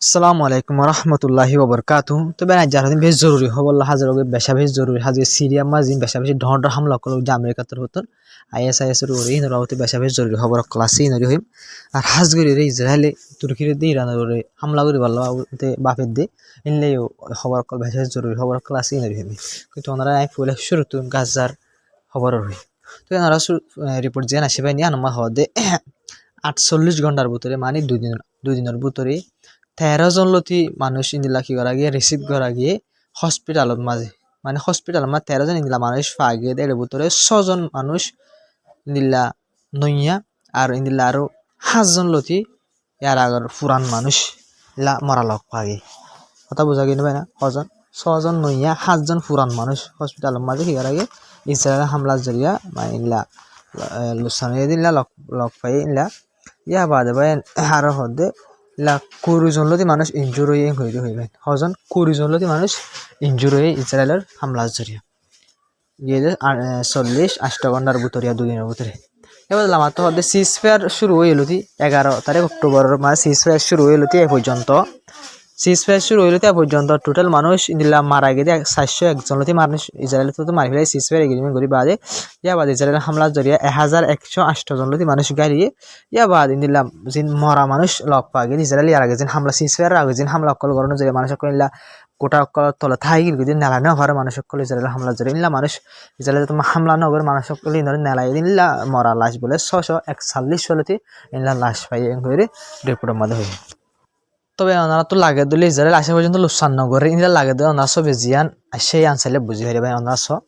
আসসালামু আলাইকুম রহমতুল্লাহি ওবরকাতু। তবে না যারা বেশ জরুরি হবল হাজার বেশা বেশ জরুরি হাজির সিরিয়া মাজিম বেশা বেশি ঢর হামলা করল যে আমেরিকা তোর হতন ISIS এর ওরে নরাওতে বেশা বেশ জরুরি খবর ক্লাসে নরি হইম আর হাজগরি রে ইসরায়েলে তুর্কির দি ইরানের ওরে হামলা করি বললা তে বাপের দে ইনলে খবর কল বেশা জরুরি খবর ক্লাসে নরি হইম কিন্তু ওনারা আই ফুলে শুরু তুন গাজার খবর হই তো ওনারা রিপোর্ট যে আসে পাইনি আনমা হদে 48 ঘন্টার ভিতরে মানে দুই দিনের ভিতরে 13 জন লতি মানুষ ইন্দিলা কি করা গিয়ে রিসিভ করা গিয়ে হসপিটালত মাঝে মানে হসপিটাল মা 13 জন ইন্দিলা মানুষ ফাগে এর ভিতরে 6 জন মানুষ ইন্দিলা নইয়া আর ইন্দিলা আরো 5 জন লতি ইয়ার আগর পুরান মানুষ ইলা মরা লক ফাগে কথা বুঝা গেল ভাই না কজন 6 জন নইয়া 7 জন পুরান মানুষ হসপিটাল মাঝে কি করা গিয়ে ইসরায়েল হামলা জরিয়া মানে ইলা লুসানে দিলা লক পাই ইলা ইয়া বাদে ভাই আর হদে লা 20 জন লতি মানুষ ইনজুর হইবেন হজন 20 জন লতি মানুষ ইনজুর হয়ে ইসরায়েলের হামলা জরিয়া গিয়ে 48 ঘন্টার ভিতরিয়া দুদিনের ভিতরে এবার আমার তো হদে সিজফায়ার শুরু হইলতি 11 তারিখ অক্টোবর মাসে সিজফায়ার শুরু হইলতি এ পর্যন্ত সিজফায়ার শুরু হইলতি এ পর্যন্ত টোটাল মানুষ ইনদিলা মারা গিয়ে 401 জন লতি মানুষ ইসরায়েল তো মারি ফেলাই সিজফায়ার এগ্রিমেন্ট করি বাদে ইয়া বাদে ইসরায়েল হামলা জরিয়া 1108 জন লতি মানুষ গাড়িয়ে ইয়া বাদ ইনদিলা জিন মরা মানুষ লক পাগে ইসরায়েল ইয়ার আগে জিন হামলা সিজফায়ার আগে জিন হামলা কল গরনো জরিয়া মানুষ কইলা কোটা কল তলে থাইগিল গদিন নালানো হরে মানুষ কল ইসরায়েল হামলা জরিয়া ইনলা মানুষ ইসরায়েল তো হামলা নগর মানুষ কল ইনরে নালাই দিনলা মরা লাশ বলে 641 লতি ইনলা লাশ পাই এঙ্গরে রিপোর্টের মধ্যে হই তবে ওনারা তো লাগে দিলে ইসরায়েল আসে পর্যন্ত লুসান নগরে ইনলা লাগে দিলে ওনারা সব জিয়ান সেই আনসাইলে বুঝি হারি ভাই ওনারা সব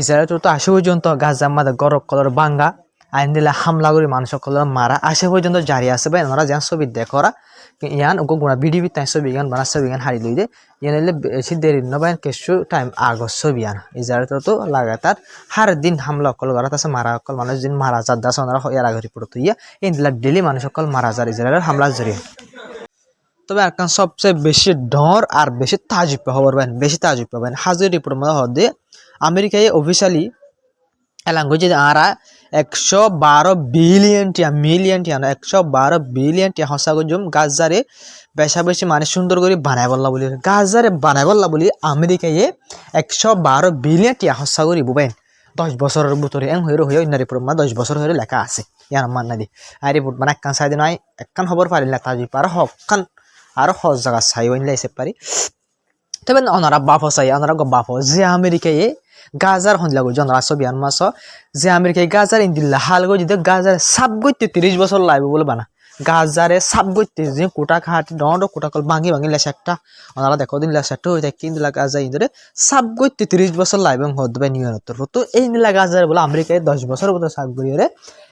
ইসরায়েল তো আসে পর্যন্ত গাজার মাঝে গরক কলর বাঙ্গা আইন দিলে হামলা করে মানুষ কলর মারা আসে পর্যন্ত জারি আছে ভাই ওনারা যেন ছবি দেখরা ইয়ান ওগো গুণা বিডিবি তাই ছবি গান বানা ছবি গান হারি লই দে ইয়ান হলে বেশি দেরি নবাই কিছু টাইম আগর ছবি আন ইসরায়েল তো লাগাতার হার দিন হামলা কল করা তাছে মারা কল মানুষ দিন মারা যার দাস ওনারা ইয়ার আগে রিপোর্ট ইয়া ইন দিলা ডেলি মানুষ কল মারা যার ইসরায়েলের হামলা জরিয়া তবে আর সবচেয়ে বেশি ডর আর বেশি তাজিব খবর পাবেন বেশি তাজিব পাবেন হাজির রিপোর্ট মধ্যে হদে আমেরিকায় অফিসিয়ালি এলাঙ্গুয়েজ আরা 112 মিলিয়ন টিয়া 112 বিলিয়ন টিয়া হসা গজম গাজারে বেশা বেশি মানে সুন্দর করে বানাই বললা বলি গাজারে বানাই বললা বলি আমেরিকায় 112 বিলিয়ন টিয়া হসা করি বুবেন 10 বছরের ভিতরে এং হইরো হই না রিপোর্ট মা 10 বছর হইরো লেখা আছে ইয়ার মান না দি আর রিপোর্ট মানে একখান সাইড নাই একখান খবর পারি না তাজি পার হকখান আর হজ জায়গা চাই ওইন লাইছে পারি তবে ওনারা বাপ চাই ওনারা বাপ যে আমেরিকায় গাজার হন লাগো জনরা ছবি আন মাস যে আমেরিকায় গাজার ইন্দিল্লা হাল গই দিতে গাজার সাব গইতে 30 বছর লাগবে বলে বানা গাজারে সাব গইতে যে কোটা খাট ডন্ড কোটা কল ভাঙি ভাঙি লেসা একটা ওনারা দেখো দিন লেসা তো হইতা কিন্তু গাজা ইন্দরে সাব গইতে 30 বছর লাগবে হদবে নিয়ত তো এই নিলা গাজার বলে আমেরিকায় 10 বছর বলে সাব গইরে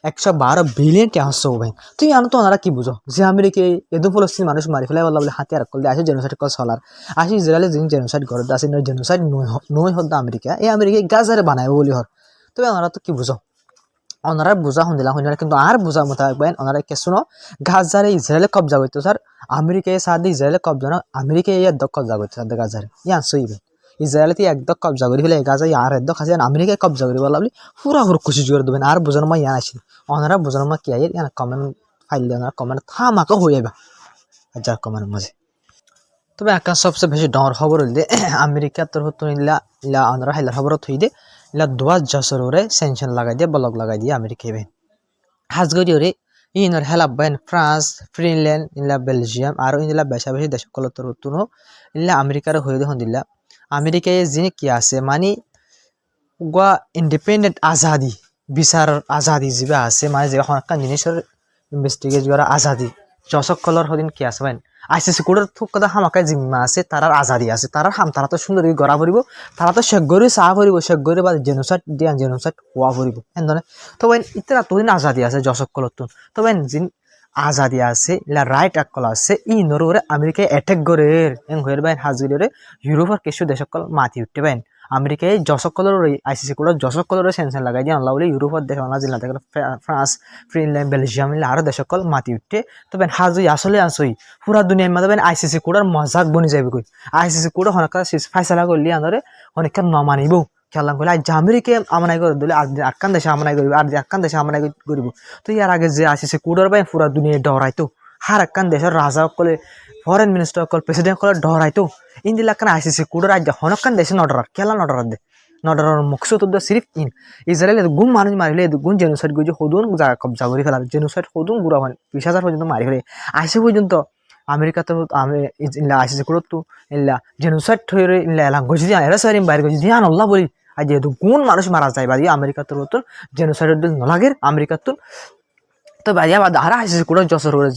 112 বিলিয়ন টাকা হচ্ছে ভাই তুই আনো তো ওনারা কি বুঝো যে আমেরিকায় এদু ফলস্তিন মানুষ মারি ফেলাই বললা বলে হাতিয়ার কল দিয়ে আসে জেনোসাইড কল চলার আসি ইসরায়েলে যিনি জেনোসাইড করে আসে জেনোসাইড নয় হদ আমেরিকা এই আমেরিকায় গাজারে বানাইব বলি হর তবে ওনারা তো কি বুঝো ওনারা বুঝা শুনদিলা শুনিলা কিন্তু আর বুঝা মোতাবেক বাইন ওনারা কেসু ন গাজারে ইসরায়েলে কবজা করতো স্যার আমেরিকায় সাথে ইসরায়েলে কবজা না আমেরিকায় একদম কবজা করতো স্যার গাজারে ইয়ান সইবে ইসরায়েলতে একদম কবজা করি ফেলে গাজা আর একদম খাসি আমেরিকায় কবজা করি বলা বলি পুরা হুর খুশি করে দেবেন আর বুঝানো মা ইয়ান আসি ওনারা বুঝানো মা কি আই ইয়ান কমেন্ট ফাইল দিয়ে ওনারা কমেন্ট থামাকে হয়ে যাবে যার কমেন্ট মাঝে তবে একটা সবচেয়ে বেশি ডর খবর হইলে আমেরিকা তোর হতো ইলা ইলা ওনারা হাইলার খবর থই দে ইলা 2000 ওরে সেনশন লাগাই দিয়ে ব্লক লাগাই দিয়ে আমেরিকায় বেন হাজগরি ওরে ইনর হেলাপ বেন ফ্রান্স ফিনল্যান্ড ইলা বেলজিয়াম আর ইলা বেশা বেশি দেশ কল তোর হতো ইলা আমেরিকার হয়ে দেখুন দিলা আমেরিকায় যে কি আছে মানে গোয়া ইন্ডিপেন্ডেন্ট আজাদি বিচার আজাদি যা আছে মানে যে একটা জিনিসের ইনভেস্টিগেট করা আজাদি যশকলর হদিন কি আছে ভাই আইসিসি কোডের কথা হামাকায় জিম্মা আছে তার আজাদি আছে তার হাম তারা তো সুন্দর গড়া পড়ব তারা তো শেখগরি চাহ পড়ব শেখগরি বা জেনোসাইড দিয়া জেনোসাইড হওয়া পড়ব এনে তো ভাই ইতরা তোদিন আজাদি আছে যশকলর তুন তো ভাই জিন আজাদি আছে ইলা রাইট আকল আছে ই নররে আমেরিকায় অ্যাটাক করে এং হইর ভাই হাজগিরে ইউরোপের কিছু দেশকল মাতি উঠতে ভাই আমেরিকায় যশকলর আইসিসি কোড যশকলর সেন্সর লাগাই দিয়ে আনলা বলে ইউরোপের দেশ বাংলা জিল্লা থেকে ফ্রান্স ফিনল্যান্ড বেলজিয়াম আর দেশকল মাতি উঠতে তবে হাজুই আসলে আনসই পুরা দুনিয়ার মধ্যে আইসিসি কোডের মজাক বনি যাবে কই আইসিসি কোড হনকা ফাইসলা করলি আনরে অনেকটা নমানিব খেলাম করলে আজ আমেরিকায় আমনাই করে দিলে আর আক্কান দেশে আমনাই করিব আর আক্কান দেশে আমনাই করিব তো ইয়ার আগে যে আইসিসি কোডের ভাই পুরা দুনিয়া ডরাইতো হার একখান দেশের রাজা কলে ফরেন মিনিস্টার অকল প্রেসিডেন্ট অকল ডরাইতো ইন্দিলা কান আইসিসি কুড় রাজ্য হনকান দেশে নডরার কেলা নডরার দে নডরার মকসুদ উদ্দ সিরিফ ইন ইসরায়েল গুম মানুষ মারিলে গুম জেনোসাইড গুজি হদুন জায়গা কবজা করে ফেলার জেনোসাইড হদুন গুড়া হয় 20,000 পর্যন্ত মারি ফেলে আইসে পর্যন্ত আমেরিকা তো ইল্লা আইসিসি কুড় তো ইল্লা জেনোসাইড হয়ে ইল্লা এলাম গজি দিয়া এরা সারিম বাইরে গজি দিয়া আল্লাহ বলি আজ যেহেতু গুণ মানুষ মারা যায় বাদি আমেরিকা তো জেনোসাইড নলাগের আমেরিকা তো তো বাইয়া বাদ হারা আইসিসি কোড জসর করে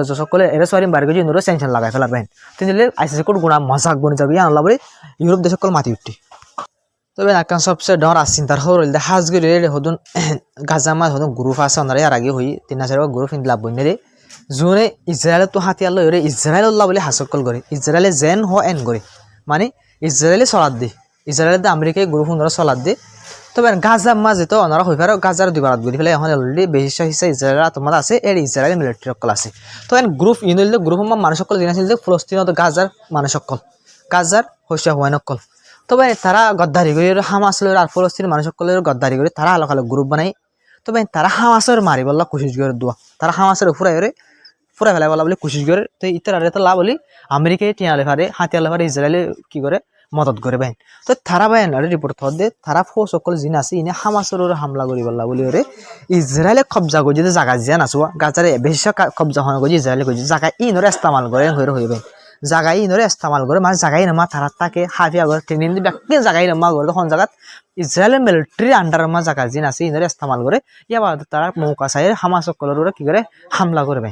জসর করে এরা সরি বাইরে গজি নুরো সেনশন লাগাই ফেলার বাইন তিনলে আইসিসি কোড গুণা মজাক বনে যাবে আল্লাহ বলি ইউরোপ দেশ কল মাতি উঠি তবে নাকান সবচেয়ে ডর আসিন তার হল হাজগিরি হদুন গাজামা হদুন গ্রুপ আছে ওনারে আর আগে হই 3,000 গ্রুপ ইন লাভ বইনে রে জোনে ইসরায়েল তো হাতিয়ার লই ইসরায়েল আল্লাহ বলে হাসকল করে ইসরায়েলে জেন হ এন করে মানে ইসরায়েলে চলাত দি ইসরায়েলে আমেরিকায় গ্রুপ ওনারা চলাত দি তবে গাজার মাঝে তো ওনারা হয়ে পারে গাজার দুই বারাত বলি ফেলে এখন অলরেডি বেশি হিসা ইসরায়েল তোমার আছে এর ইসরায়েলের মিলিটারি সকল আছে তো এন গ্রুপ ইউনিল গ্রুপ মানুষ সকল জিনিস ফলস্তিনত গাজার মানুষ সকল গাজার হইসা হওয়ান সকল তবে তারা গদ্দারি করে হামাসলের আর ফলস্তিনের মানুষ সকলের গদ্দারি করে তারা আলাদা আলাদা গ্রুপ বানাই তবে তারা হামাসের মারি বললা কোশিশ করে দোয়া তারা হামাসের ফুরাই ফেলাই বলা বলে কোশিশ করে তো ইতার তো লাভ বলি আমেরিকায় টিয়ালে পারে হাতিয়ালে পারে ইসরায়েলে কি করে মদত করে বাইন তো তারা বাইন রিপোর্ট থে তারা ফো সকল জিন আছে ইনে হামাসের হামলা করি বললা বলি ওরে ইসরায়েলে কবজা করে যদি জায়গা জিয়া নাচুয়া গাজারে বেশি কবজা হওয়া করে ইসরায়েলে করে জায়গা ইনরে ইস্তেমাল করে হয়ে হইবেন জায়গায় ইনরে ইস্তেমাল করে মানে জায়গায় নামা তারা তাকে হাফিয়া করে ট্রেনিং দিয়ে ব্যক্তি জায়গায় নামা করে তখন জায়গাত ইসরায়েলের মিলিটারি আন্ডার মা জায়গা জিন আছে ইনরে ইস্তেমাল করে ইয়াবা তারা মৌকা চাই হামাস সকলের ওরা কি করে হামলা করবে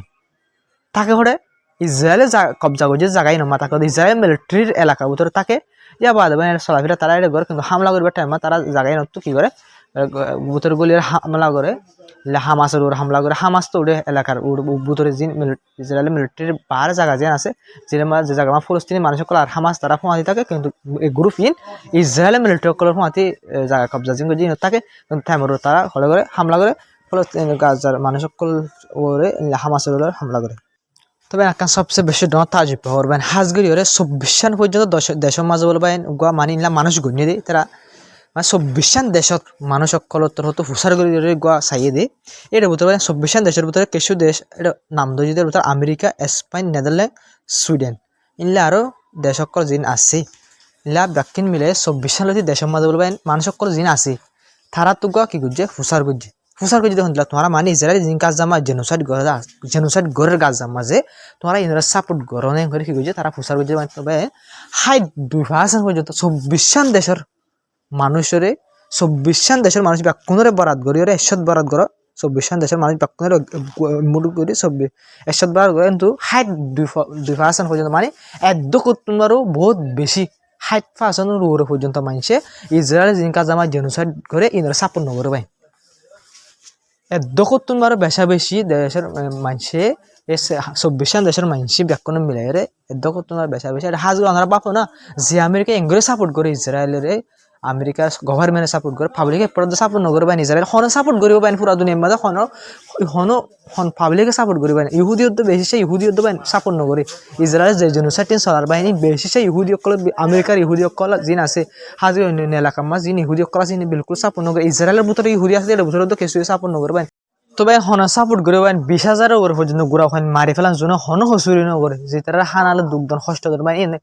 তাকে হরে ইসরায়েলে কবজা করছে জায়গায় নামা তাকে ইসরায়েল মিলিটারির এলাকার ভিতরে তাকে ইয়াবা চলাফেরা তারা এটা করে কিন্তু হামলা করবার টাইমে তারা জায়গায় নতো কি করে বুতর গলির হামলা করে হামাসের ওর হামলা করে হামাস তো ওরে এলাকার বুতরে জিন ইসরায়েলের মিলিটারির বাহার জায়গা যেন আছে যে জায়গা ফলস্তিনি মানুষ সকল আর হামাস তারা ফোঁয়াতি থাকে কিন্তু এই গ্রুপ ইন ইসরায়েলের মিলিটারি সকলের ফোঁয়াতি জায়গা কবজা জিন থাকে কিন্তু টাইমের তারা হলে করে হামলা করে ফলস্তিনি গাজার মানুষ সকল ওরে হামাসের ওর হামলা করে তবে একটা সবচেয়ে বেশি ডর তাজিব হরবেন হাজগিরি ওরে 24 পর্যন্ত দেশের মাঝে বলবেন গোয়া মানিলা মানুষ গণ্য দেয় তারা মানে 24 দেশত মানুষ সকলতর হতো হুসার গড়ি গোয়া চাইয়ে দেয় এটার ভিতরে 24 দেশের ভিতরে কিছু দেশ এটা নাম দজিদের ভিতরে America Spain Netherland Sweden inlay আরও দেশ সকল জিন আছে ইলা ব্যাকিন মিলে 24 দেশের মাঝে বলবেন মানুষ সকল জিন আছে তারা তো গোয়া কি করছে ফুসার করে যদি শুনলা তোমার মানে ইসরায়েল জিন কাজ জামা জেনোসাইড গড়ের কাজ জামা যে তোমার ইনরা সাপোর্ট গরনে করে কি করছে তারা ফুসার করছে মানে তবে 2% পর্যন্ত 24 দেশের মানুষের 24 দেশের মানুষ ব্যাকুণরে বরাত করি ওরে এরশাদ বরাত করো 24 দেশের মানুষ ব্যাকুণরে মুড করি এরশাদ বরাত করে কিন্তু 2% পর্যন্ত মানে এদ্দ করতুমারও বহুত বেশি 60% উপরে পর্যন্ত মানুষে ইসরায়েল জিন কাজ জামা জেনোসাইড করে ইনরা সাপোর্ট নগরে ভাই দখতুন বারো বেশা বেশি দেশের মানুষে 24 দেশের মানুষ ব্যাকরণ মিলাই রে দখতুন আর বেশা বেশি হাজগুলো ওনারা বাপো না যে আমেরিকা এঙ্গরে সাপোর্ট করে ইসরায়েলের আমেরিকার গভর্নমেন্টে সাপোর্ট করে পাবলিকে পর্যন্ত সাপোর্ট নকরে বাইন ইসরায়েল হন সাপোর্ট করিব বাইন পুরা দুনিয়ার মাঝে হন পাবলিকে সাপোর্ট করি বাইন ইহুদি যুদ্ধ বেশি সে ইহুদি যুদ্ধ বাইন সাপোর্ট নকরে ইসরায়েল যে জেনোসাইড চলার বাহিনী বেশি সে ইহুদি অকল আমেরিকার ইহুদি অকল জিন আছে হাজি অন্য এলাকার মাঝ জিন ইহুদি অকল আছে বিলকুল সাপোর্ট নকরে ইসরায়েলের ভিতরে ইহুদি আছে এর ভিতরে তো কিছু সাপোর্ট নকরে বাইন তবে হন সাপোর্ট করে বাইন 20,000 ওর পর্যন্ত গুড়া হয় মারি ফেলার জন্য হন হসুরি নকরে যে তারা হানালে দুগ্ধন কষ্ট করে বাইন এনে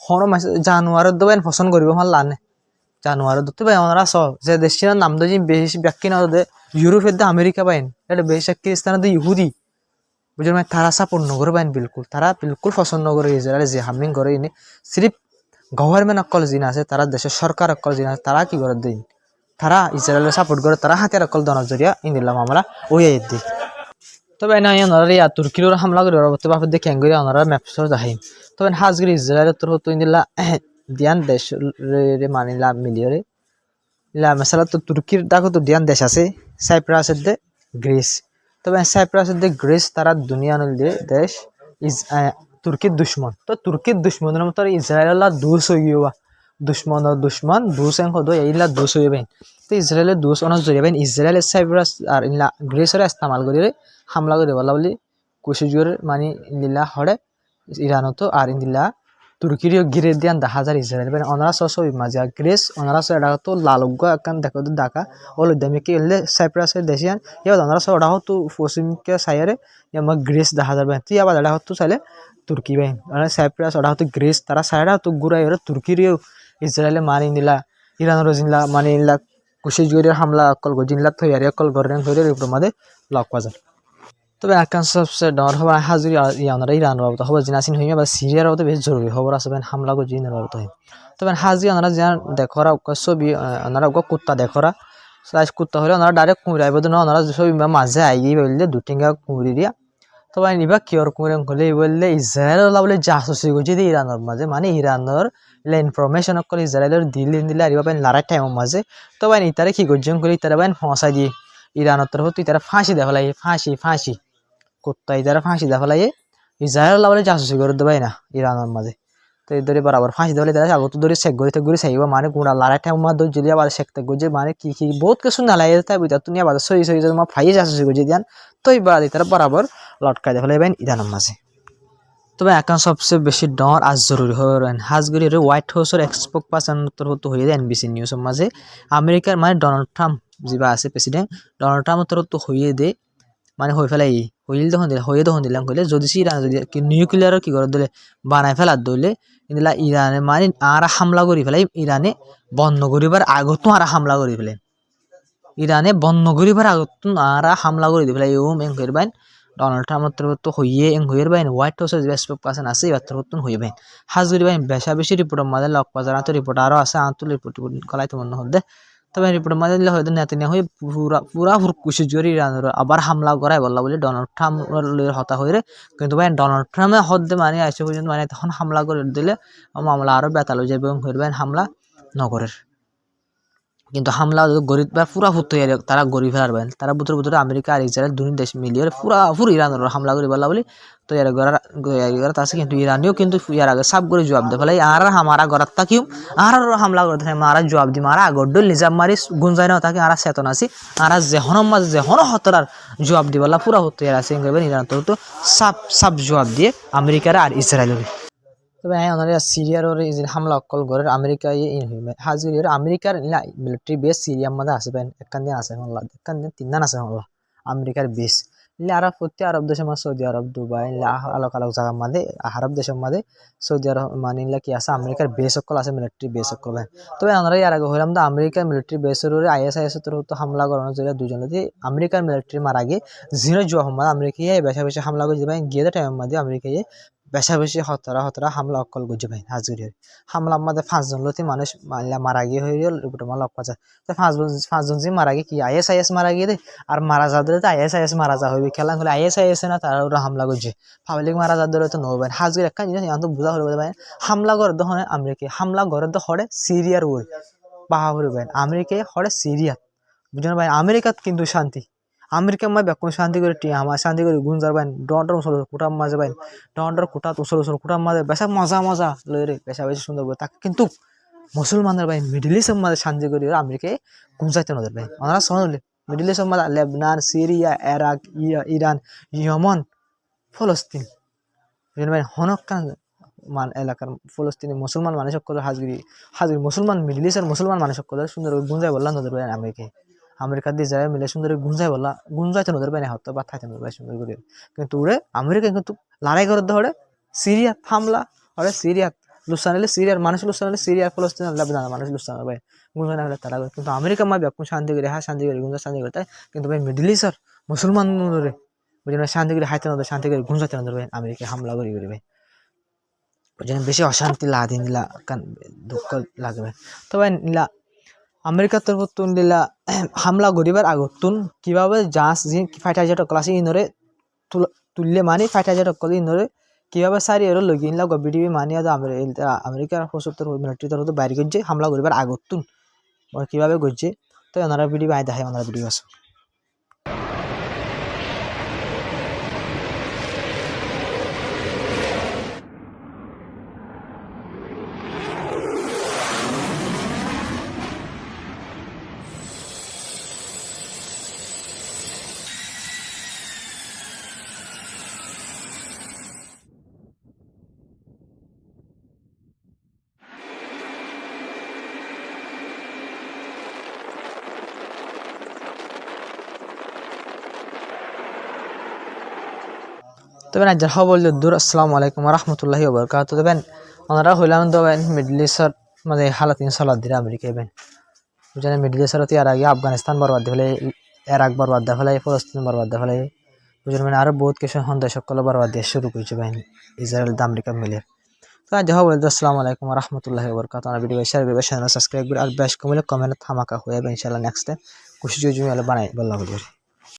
হন জানুয়ারের তো বাইন পছন্দ করিব হন লানে জানুয়ারি ধরতে পাই ওনারা যে দেশটির নাম তো বেশি ব্যাখ্যা না ইউরোপের দে আমেরিকা বাইন এটা বেশি খ্রিস্টানের দে ইহুদি বুঝলেন মানে তারা সাপোর্ট নগর বাইন বিলকুল তারা বিলকুল পছন্দ করে ইসরায়েল যে হামিং করে এনে সিরিফ গভর্নমেন্ট অকল জিন আছে তারা দেশের সরকার অকল জিন আছে তারা কি করে দিন তারা ইসরায়েলের সাপোর্ট করে তারা হাতের অকল দনের জরিয়া ইন দিলাম আমরা ওই দিই তবে না ওনারা ইয়া তুর্কির হামলা করে ওরা বাপে দেখে করে ওনারা ম্যাপসর দেখাই তবে হাজগিরি ইসরায়েলের তোর হতো ইন্দিল্লা দিয়ান দেশ রে মানিলা মিলিয়রে লা মশালা তো তুর্কির দেখো তো দিয়ান দেশ আছে সাইপ্রাসের দে গ্রিস তবে সাইপ্রাসের দে গ্রিস তারা দুনিয়া নদী দেশ তুর্কির দুশ্মন তো তুর্কির দুশ্মনের মতো ইসরায়েল দুষ হয়ে গিয়ে দুশ্মন দুষ হতো এইলা দুষ হয়ে বেন তো ইসরায়েলের দুষ অনেক জড়িয়ে বেন ইসরায়েলের সাইপ্রাস আর ইনলা গ্রিসের ইস্তেমাল করে হামলা করে বলা বলি কুশিজুর মানে ইন্দিল্লা হরে ইরানত আর ইন্দিল্লা তুর্কিরও গিরে দিয়ান 10,000 ইসরায়েল মানে ওনারা ছবি মাঝে গ্রেস ওনারা এটা তো লালুগ্গ একান দেখো ঢাকা ওল দামি কি এলে সাইপ্রাসের দেশিয়ান এবার ওনারা ওটা হতো পশ্চিমকে সাইয়ারে আমার গ্রেস 10,000 বাই তুই আবার এটা হতো চাইলে তুর্কি বাই মানে সাইপ্রাস ওটা হতো গ্রেস তারা সাইডা হতো ঘুরাই ওরা তুর্কিরও ইসরায়েলে মানি নিলা ইরানের জিনলা মানি নিলা কুশি জুয়ের হামলা অকল গজিনলা থইয়ারি অকল গরেন হইরে উপর মাঝে লক বাজার তবে আকান সবচেয়ে ডর হওয়া হাজুরি ইয়ানরা ইরান বাবদ হবো জিনাসিন হইয়া বা সিরিয়ার বাবদ বেশ জরুরি খবর আছে হামলা গো জিনের বাবদ হয় তবে হাজি ওনারা যে দেখরা ছবি ওনারা কুত্তা দেখরা সাইজ কুত্তা হলে ওনারা ডাইরেক্ট কুঁড়াইব না ওনারা ছবি মাঝে আইগি বললে দুটিঙ্গা কুঁড়ি দিয়া তবে নিবা কিয়র কুঁড়েন হলে বললে ইসরায়েল বলে জাসুসি গজি দিয়ে ইরানের মাঝে মানে ইরানের ইনফরমেশন করে ইসরায়েলের দিলে আর ইবা লড়াই টাইমের মাঝে তবে ইতারে কি গর্জন করে ইতারে বাইন ফসাই দিয়ে ইরানের তরফ ইতারা ফাঁসি দেখালাই ফাঁসি কুত্তা ইতারা ফাঁসি দেখালাই ইসরায়েল বলে জাসুসি করে দেবাই না ইরানের মাঝে তো এদের বরাবর ফাঁসি দেওয়ালে তারা আগত ধরে চেক করে চাইব মানে গুণা লড়াই টাইম মা দই যদি আবার শেখতে গজে মানে কি বহুত কিছু নালাই তাই বুঝা তুমি আবার সই তোমার ফাইয়ে জাসুসি গজে দিয়ান তো এই বাড়ি তারা বরাবর লটকাই দেখালে বাইন ইরানের মাঝে তবে এখন সবচেয়ে বেশি ডর আজ জরুরি হয়ে হাজগুড়ির হোয়াইট হাউসের এক্সপোক পার্সন হয়ে যায় এনবিসি নিউজের মাঝে আমেরিকার মানে ডোনাল্ড ট্রাম্প যা আছে প্রেসিডেন্ট ডোনাল্ড ট্রাম্প হয়ে দে মানে হয়ে ফেলাই হয়ে দিলাম কইলে যদি ইরান যদি নিউক্লিয়ার কি করে দিলে বানাই ফেলার দইলে ইনলা ইরানে মানে আর হামলা করি ফেলাই ইরানে বন্ধ করিবার আগত আর হামলা করি ফেলে ইরানে বন্ধ করিবার আগত আর হামলা করে দি ফেলাই এং করিবাইন ডোনাল্ড ট্রাম্প তো হইয়ে এং হইয়ের বাইন হোয়াইট হাউসের যে স্পোক পার্সন আছে এবার হইয়ে বাইন হাজুরি বাইন বেশি রিপোর্টের মাঝে লক বাজার আন্ত রিপোর্ট আরও আছে আন্ত রিপোর্ট কলাই তো মনে হচ্ছে তবে রিপোর্টের মাঝে হয়তো নেতিনে হয়ে পুরা কুশি জোরি ইরানের আবার হামলা করাই বললা বলে ডোনাল্ড ট্রাম্পের হতা হয়ে কিন্তু ভাই ডোনাল্ড ট্রাম্পে হদ্দে মানে আসে পর্যন্ত মানে তখন হামলা করে দিলে মামলা আরও বেতাল হয়ে যাবে এবং হয়ে বাইন হামলা নগরের কিন্তু হামলা গরিব বা পুরা ফুট তৈরি তারা গরিব ফেলার বাইন তারা বুতরে আমেরিকা আর ইসরায়েল দুই দেশ মিলিয়ে পুরো ইরানের হামলা করে বললা বলি তৈরি করার আছে কিন্তু ইরানিও কিন্তু ইয়ার আগে সাব করে জবাব দেয় ফেলে আর হামারা গড়ার থাকিও আর হামলা করে থাকে মারা জবাব দি মারা আগডল নিজাম মারি গুঞ্জাই না থাকে আর চেতন আছি আর যেহন মাঝে যেহন হতরার জবাব দি বললা পুরা ফুট তৈরি আছে ইরান তো সাব জবাব দিয়ে আমেরিকার আর ইসরায়েলের তবে ওনারা সিরিয়ার হামলা অকল করে আমেরিকা হাজির আমেরিকার মিলিটারি বেস সিরিয়ার মধ্যে আছে একখান দিন আছে একখান দিন তিনদান আছে আমেরিকার বেস আর প্রতি আরব দেশের মধ্যে সৌদি আরব দুবাই আলোক জায়গার মধ্যে আরব দেশের মধ্যে সৌদি আরব মানে কি আছে আমেরিকার বেস সকল আছে মিলিটারি বেস সকল তবে আমরা এর আগে হইলাম তো আমেরিকার মিলিটারি বেসের ISIS তো হামলা করানো ছিল দুজন যদি আমেরিকার মিলিটারি মারা গিয়ে জিরো জোয়া আমেরিকায় বেশি হামলা করে যাবে গিয়ে টাইমের মধ্যে আমেরিকায় বেশি হতরা হামলা অকল গুজে ভাই হাজুরির হামলার মধ্যে 5 জন লতি মানুষ মারা গিয়ে হয়ে গেল রিপোর্ট মাল অক্কা যায় তো 5 জন যে মারা গিয়ে কি ISIS মারা গিয়ে দে আর মারা যাদের তো ISIS মারা যা হইবে খেলা হলে ISIS না তারা ওরা হামলা করছে পাবলিক মারা যাদের তো নয় ভাই হাজুর একটা জিনিস এখন তো বোঝা হলো ভাই হামলা করে তো হয় আমেরিকা হামলা করে তো হরে সিরিয়ার ওই বাহা হরে ভাই আমেরিকায় হরে সিরিয়া বুঝলেন ভাই আমেরিকাত কিন্তু শান্তি আমেরিকা মাই বেকুন শান্তি করে আমার শান্তি করে গুঞ্জার বাইন ডন্ডর উসল কুটার মাঝে বাইন ডন্ডর কুটা উসল কুটার মাঝে বেশা মজা লই রে বেশি সুন্দর করে তাকে কিন্তু মুসলমানের বাইন মিডল ইস্টের মাঝে শান্তি করে আমেরিকায় গুঞ্জাইতে নদের বাইন ওনারা শুনলে মিডল ইস্টের মাঝে লেবনান সিরিয়া ইরাক ইরান ইয়মন ফলস্তিন ভাই হনকান এলাকার ফলস্তিনি মুসলমান মানুষ সকল হাজির মুসলমান মিডল ইস্টের মুসলমান মানুষ সকল সুন্দর গুঞ্জাই বললাম নদের বাইন আমেরিকা দিয়ে যায় মিলে সুন্দর গুঞ্জাইতে নদের বাইনে হতো বা থাইতে নদের সুন্দর করে কিন্তু ওরে আমেরিকা কিন্তু লড়াই করে ধরে সিরিয়া হামলা হরে সিরিয়া লুসানিলে সিরিয়ার মানুষ লুসানিলে সিরিয়া ফলস্তিন লেবনান মানুষ লুসানের ভাই গুঞ্জাই হলে তারা কিন্তু আমেরিকা মা ব্যাপক শান্তি করে শান্তি করে গুঞ্জা শান্তি করে তাই কিন্তু ভাই মিডল ইস্টার মুসলমান নদরে বুঝলেন শান্তি করে হাইতে নদর শান্তি করে গুঞ্জাইতে নদর ভাই আমেরিকা হামলা করি ভাই বুঝলেন বেশি অশান্তি লাগে নিলা দুঃখ লাগবে তবে নিলা আমেরিকার তরফ তুলিলা হামলা করিবার আগতুন কিভাবে জাহাজ ফাইটার জেট অকল আছে ইনরে তুললে মানে ফাইটার জেট অকল ইনরে কিভাবে সারি এর লগিন লাগ বিডিবি মানে আমেরিকার সত্তর মিলিটারি তরফ বাইরে গজে হামলা করিবার আগতুন কিভাবে গজে তো ওনারা বিডিবি আয় দেখায় ওনারা বিডিবি আছে তবে না যারা বলল দূর আসসালামু আলাইকুম রহমতুল্লাহি ওবরকাত তবেন ওনারা হইলাম তবেন মিডল ইস্টর মানে হালাত ইনশাল্লাহ দিরা আমেরিকা এবেন বুঝলেন মিডল ইস্টর এর আগে আফগানিস্তান বরবাদ হলে ইরাক বরবাদ হলে ফলস্তিন বরবাদ হলে বুঝলেন মানে আরো বহুত কিছু সন্দেহ সকল বরবাদ দিয়ে শুরু করেছে বাহিনী ইসরায়েল আমেরিকা মিলে তো যারা বলল আসসালামু আলাইকুম রহমতুল্লাহি ওবরকাত আমার ভিডিও শেয়ার করবে চ্যানেল সাবস্ক্রাইব করে আর বেশ কমলে কমেন্ট থামাকা হয়ে যাবে ইনশাআল্লাহ নেক্সট টাইম খুশি জুজু বানাই বললাম